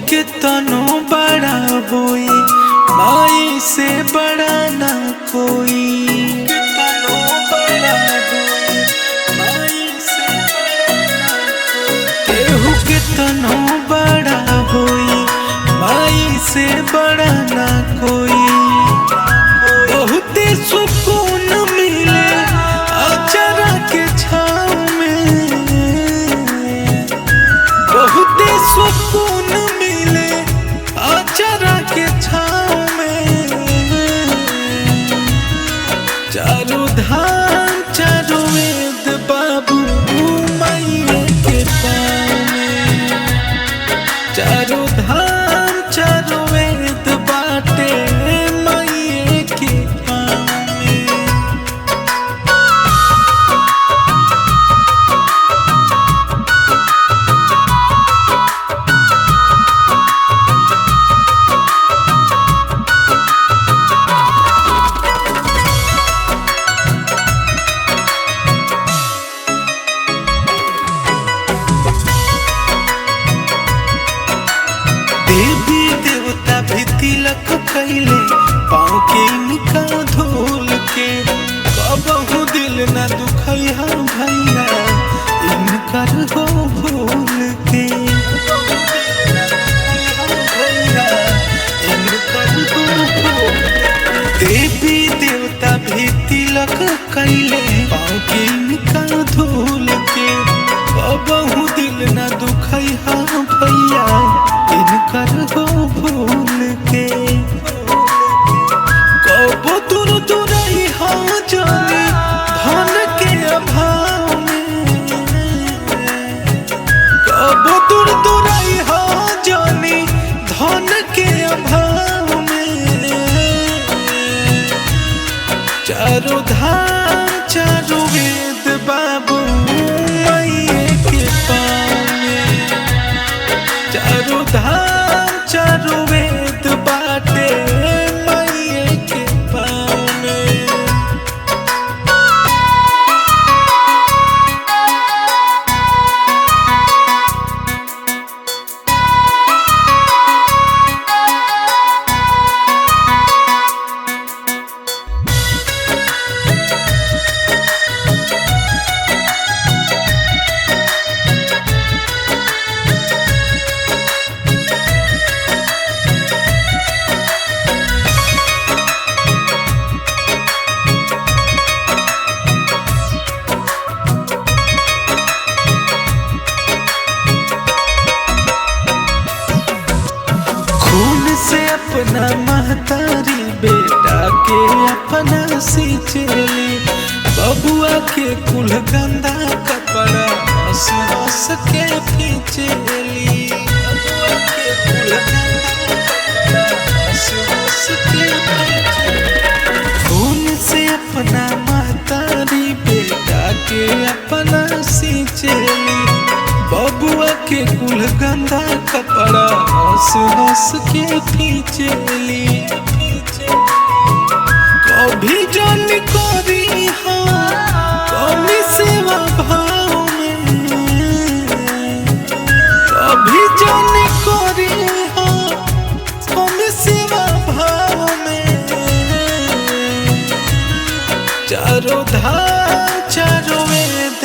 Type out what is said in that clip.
के तनो बड़ा बोई माई से बड़ा ना कोई। तनो बड़ा बोई माई से बड़ा ना कोई। केहू के तनो बड़ा बोई माई से बड़ा ना कोई। बहुत सुकून मिले अचरा के छाँव में, बहुत सुकून मिले अचरा के छाँव में। चारों धाम चारों वेद बाबू मैया के पाँव में। चारों धाम चारों वेद बाटे मैया के पाँव में। देवी देवता भी तिलक कैले पाँव के इनका धोल के। कबहू दिल न दुखैया भैया इनकर हो भूल के। देवी देवता भी तिलक कैले पाँव के इनका धोल के। कबहू दिल न दुखैया भैया इनकर हो भूल के। कबो दूर दूरई हो जाने धन के अभाव में। कबो दूर दूरई हो जाने धन के अभाव में। चारों धाम चारों वेद बाबू मैया के पाँव में। चारों धाम चारों वेद बाटे मैया के पाँव में। खून से अपना महतारी बेटा के अपना सींचेली। बबुआ के कुल गंदा कपड़ा हंस हंस के खींचेली। बबुआ के कुल गंदा कपड़ा हंस हंस के खींचेली। खून से अपना महतारी बेटा के अपना सींचेली। बबुआ के कुल गंदा कपड़ा हंस हंस के खींचेली। कभी जन करी हो कभी सेवा भाव में। कभी जन करी हो कभी सेवा भाव में। चारों धाम चारों वेद